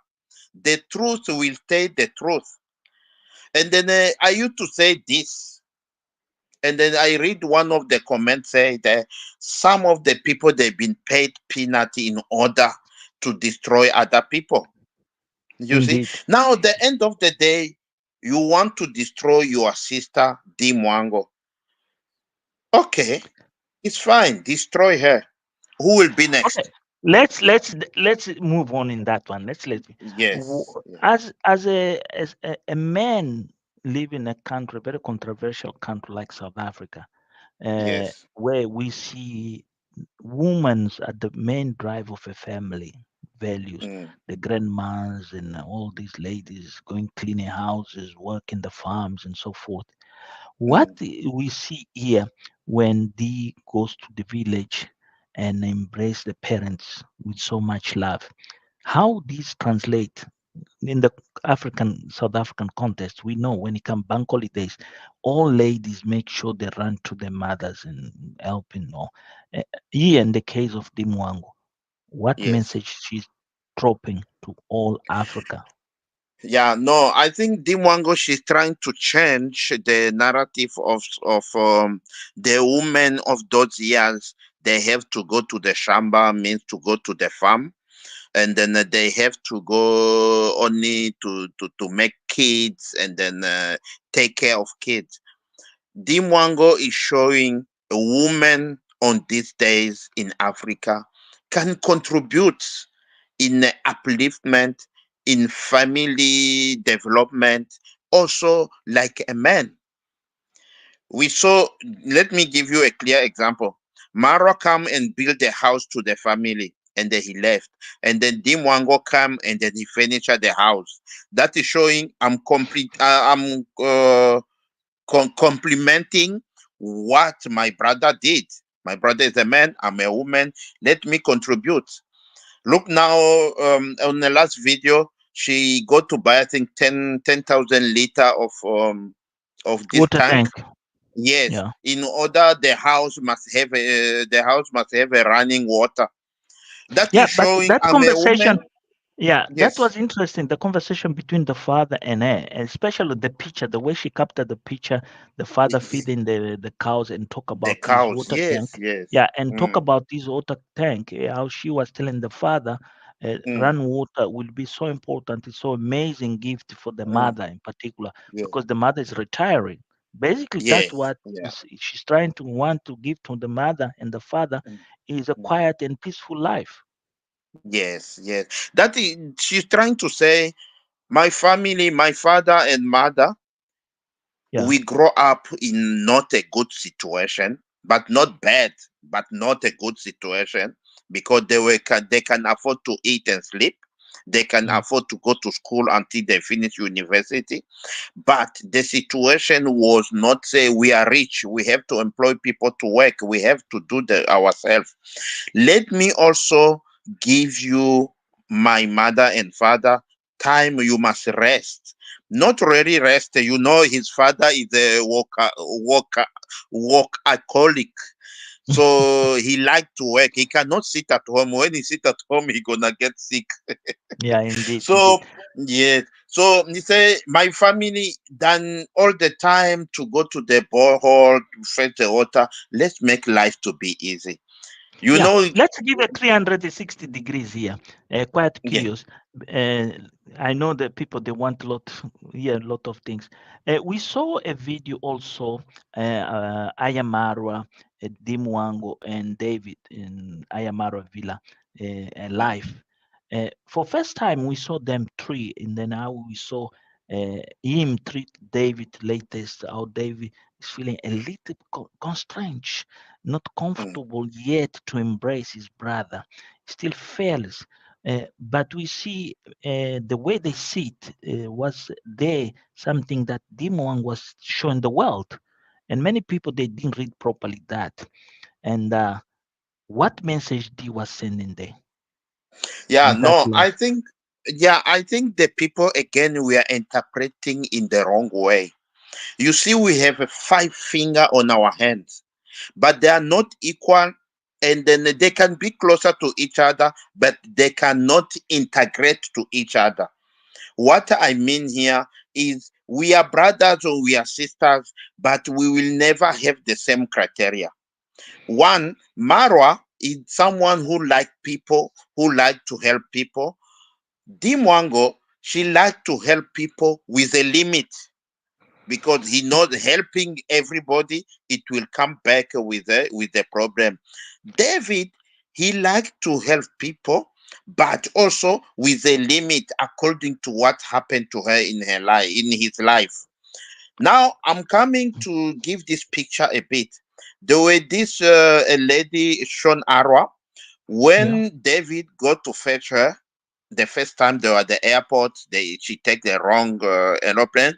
The truth will stay the truth. And then I used to say this. And then I read one of the comments say that some of the people they've been paid peanut in order to destroy other people. You see? Indeed. Now at the end of the day, you want to destroy your sister D Mwango. Okay, it's fine. Destroy her. Who will be Okay. next? Let's move on in that one. Yes. Yeah. As a man living in a country, very controversial country like South Africa, Yes. where we see women's at the main drive of a family values, Mm, the grandmas and all these ladies going cleaning houses, working the farms and so forth. What mm. we see here when Dee goes to the village and embrace the parents with so much love, how these translate in the South African context, we know when it comes bank holidays, all ladies make sure they run to their mothers and helping. Or here in the case of Dimwango, what Yes. message she's dropping to all Africa? Yeah, no, I think Dimwango she's trying to change the narrative of the women of those years. They have to go to the shamba means to go to the farm, and then they have to go only to make kids and then take care of kids. Dimwango is showing a woman on these days in Africa can contribute in upliftment, in family development, also like a man. We saw, let me give you a clear example. Maro come and build a house to the family and then he left. And then Dimwango come and then he finished the house. That is showing I'm complete, complimenting what my brother did. My brother is a man, I'm a woman. Let me contribute. Look now, on the last video, she got to buy I think 10,000 liter of this Water tank. tank. Yes, Yeah. in order the house must have a running water. That Yeah, is but showing that I'm a conversation, woman. yeah, that Yes, was interesting. The conversation between the father and her, and especially the picture, the way she captured the picture, the father feeding the cows and talk the about this cows. water Yes, tank. yes. Yeah, and talk Mm, about this water tank, how she was telling the father, mm, run water will be so important. It's so amazing gift for the mm, mother in particular yeah, because the mother is retiring. Basically, that's yes, what yeah. she's trying to want to give to the mother and the father Mm, is a mm. quiet and peaceful life. Yes, yes. That is, she's trying to say, my family, my father and mother, Yeah. we grow up in not a good situation, but not bad, but not a good situation because they can afford to eat and sleep. They can Mm. afford to go to school until they finish university. But the situation was not say we are rich. We have to employ people to work. We have to do the ourselves. Let me also give you my mother and father time you must rest. Not really rest. You know, his father is a workaholic. So he like to work. He cannot sit at home. When he sit at home, he gonna get sick. Yeah, indeed, So indeed. yeah. So he say my family done all the time to go to the borehole, to fetch the water. Let's make life to be easy. You Yeah, know, let's give it 360 degrees here. Quite yeah. curious. Uh, I know that people they want a lot, yeah, a lot of things. We saw a video also. Ayamarwa, Dimwango, and David in Ayamarwa Villa Mm, live. For first time, we saw them three, and then how we saw him treat David latest. How David is feeling a little constrained, not mm. comfortable yet to embrace his brother, still fails. But we see the way they see it was there something that Dimwang was showing the world, and many people they didn't read properly that. And what message D was sending there Yeah, with that no, love? Yeah, I think the people again we are interpreting in the wrong way. You see, we have a five finger on our hands, but they are not equal, and then they can be closer to each other, but they cannot integrate to each other. What I mean here is we are brothers or we are sisters, but we will never have the same criteria. One, Marwa is someone who like people, who like to help people. Dimwango, she like to help people with a limit because he knows helping everybody, it will come back with a problem. David, he liked to help people, but also with a limit according to what happened to her in her life, in his life. Now I'm coming to give this picture a bit. The way this a lady Sean Arwa, Yeah. when David got to fetch her, the first time they were at the airport, she take the wrong aeroplane,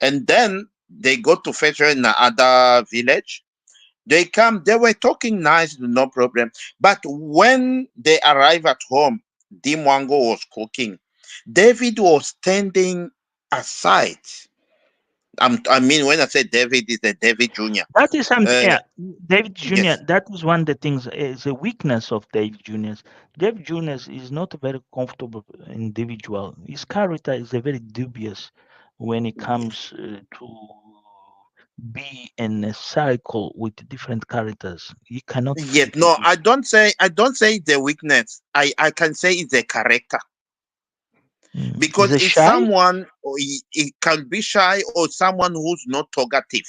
and then they go to fetch her in another village. They come, they were talking nice, no problem. But when they arrive at home, Dimwango was cooking. David was standing aside. I mean, when I say David, is the David Jr. That is something. Uh, Yeah, David Junior. yes, That is one of the things. Is a weakness of David Junior. David Junior is not a very comfortable individual. His character is a very dubious when it comes to be in a cycle with different characters. He cannot yes. fit No, into. I don't say it's a weakness. I can say it's a character Is because a it's shy. someone he can be shy or someone who's not talkative.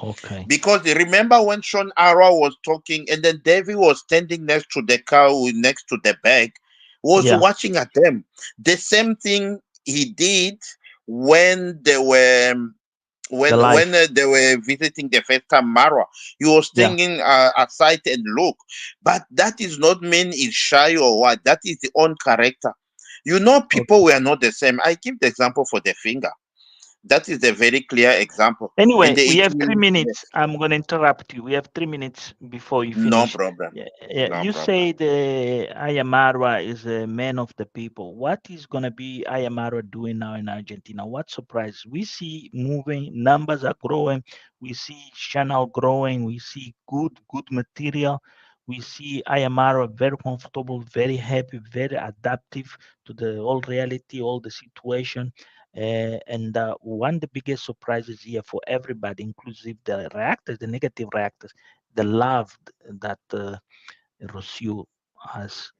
Okay. Because remember when Sean Ara was talking and then Davy was standing next to the car next to the bag, was Yeah. watching at them. The same thing he did when they were The when life. they were visiting the first time Mara. He was Yeah. standing aside and look. But that is not mean he's shy or what. That is the own character. You know, people Okay. were not the same. I give the example for the finger. That is a very clear example. And Anyway, we it have three will, minutes. yes, I'm going to interrupt you. We have 3 minutes before you no finish. problem. Yeah, yeah, No you problem. say the Ayamarwa is a man of the people. What is going to be Ayamarwa doing now in Argentina? What surprise? We see moving, numbers are growing. We see channel growing. We see good material. We see Ayamarwa very comfortable, very happy, very adaptive to the whole reality, all the situation. And one of the biggest surprises here for everybody, inclusive the reactors, the negative reactors, the love that Rocio has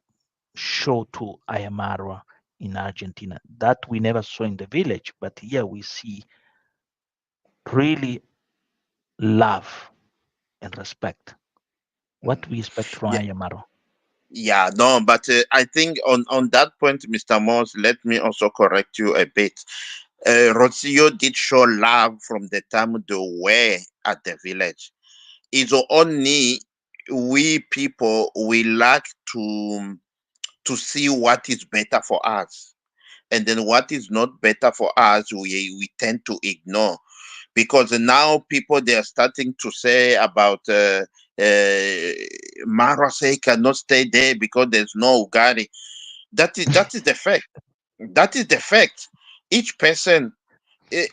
showed to Ayamarwa in Argentina that we never saw in the village, but here we see really love and respect. What Mm. we expect from Yeah, Ayamarwa. yeah, no, but I think on that point, Mr. Moss, let me also correct you a bit. Rocio did show love from the time they were at the village. It's only we people we like to see what is better for us, and then what is not better for us, we tend to ignore because now people they are starting to say about uh, Mara say cannot stay there because there's no Ugari. That is the fact. That is the fact. Each person.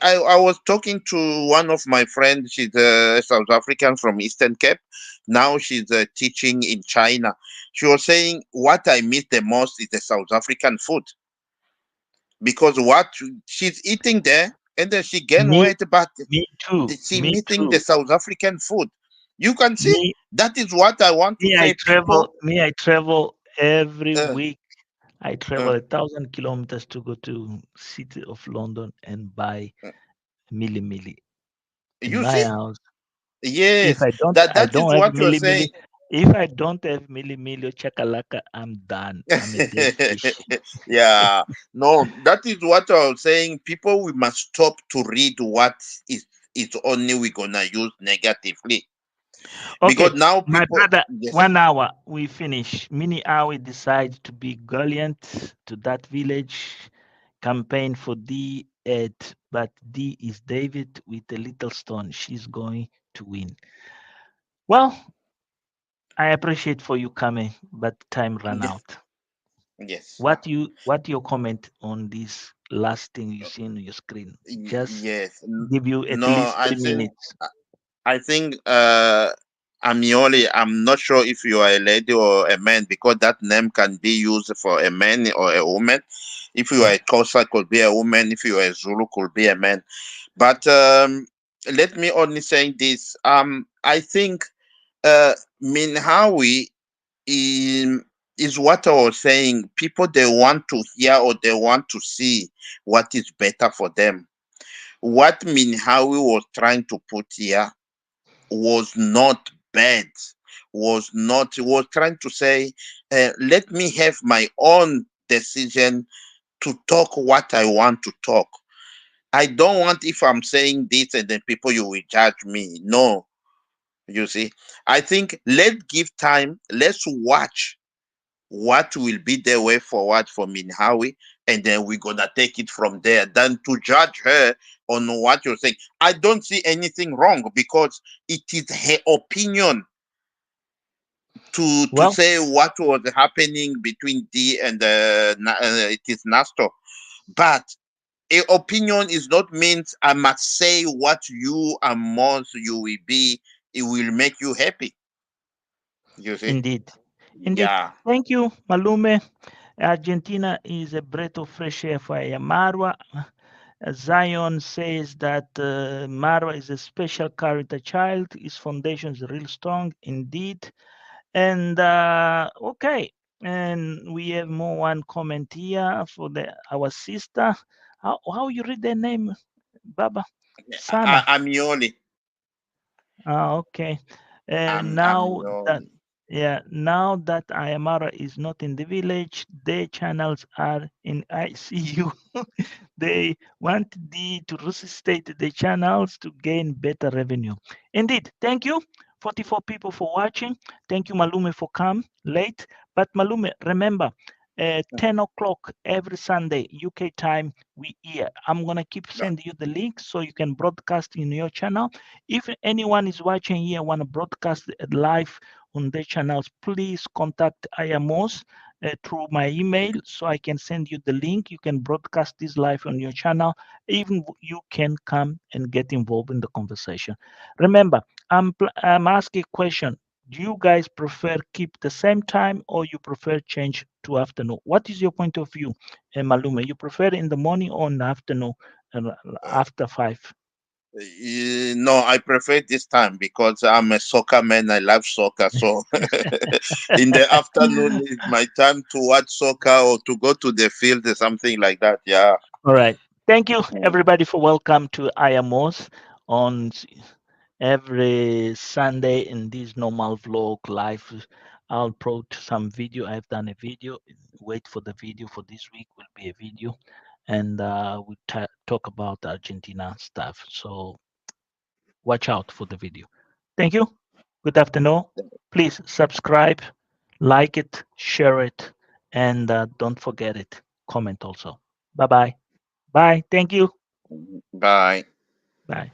I was talking to one of my friends. She's a South African from Eastern Cape. Now she's teaching in China. She was saying what I miss the most is the South African food because what she's eating there and then she gain Me, weight, but me too. she Me missing the too. South African food. You can see Me, that is what I want to me. I say. travel. People, Me, I travel every uh, week. I uh, travel 1,000 kilometers to go to city of London and buy uh, milli milli in you my see, house. If yes, I don't, I that is don't have what you're milli milli. saying. If I don't have milli milli or chakalaka, I'm done. I'm a dead fish. Yeah, no, that is what I was saying. People, we must stop to read what is only we gonna use negatively because Okay, now my people, brother, yes, 1 hour we finish. Mini hour decide to be gallant to that village, campaign for D at but D is David with a little stone. She's going to win. Well, I appreciate for you coming, but time ran yeah, out. Yes. What your comment on this last thing you see on your screen? Just Yes. give you at No, least 3 minutes. I think Amioli, I'm not sure if you are a lady or a man because that name can be used for a man or a woman. If you are Yeah. a Xhosa, could be a woman. If you are a Zulu, could be a man. But let me only say this. I think Minhawi is, is what I was saying. People, they want to hear or they want to see what is better for them. What Minhawi was trying to put here was not bad, was trying to say, let me have my own decision to talk what I want to talk. I don't want, if I'm saying this and then people you will judge me. No, you see. I think let's give time, let's watch what will be the way forward for Minhawi, and then we're gonna take it from there. Than to judge her on what you're saying. I don't see anything wrong because it is her opinion to Well, say what was happening between D and it is Nastor. But a opinion is not means I must say what you and most you will be. It will make you happy. You see? indeed, indeed. Yeah. Thank you, Malume. Argentina is a breath of fresh air for Marwa. Zion says that Marwa is a special character child. His foundation is real strong, indeed. And okay, and we have more one comment here for our sister. How you read their name, Baba? Sana. Amioli. Okay. And now that Amioli. yeah, now that Ayamara is not in the village, their channels are in ICU. They want to resuscitate the channels to gain better revenue. Indeed, thank you, 44 people for watching. Thank you, Malume, for come late. But Malume, remember, 10 o'clock every Sunday, UK time, we here. I'm gonna keep No. sending you the link so you can broadcast in your channel. If anyone is watching here, want to broadcast live on their channels, please contact IAMOS through my email so I can send you the link. You can broadcast this live on your channel. Even you can come and get involved in the conversation. Remember, I'm asking a question. Do you guys prefer keep the same time or you prefer change to afternoon? What is your point of view, Malume? You prefer in the morning or in the afternoon, after 5? No, I prefer this time because I'm a soccer man. I love soccer. So in the afternoon is my time to watch soccer or to go to the field or something like that. Yeah. All right. Thank you, Mm. everybody, for welcome to IAMOS on every Sunday in this normal vlog live. I'll put some video. I've done a video. Wait for the video for this week. Will be a video, and we talk about Argentina stuff. So watch out for the video. Thank you. Good afternoon. Please subscribe, like it, share it, and don't forget it. Comment also. Bye bye. Bye. Thank you. Bye. Bye.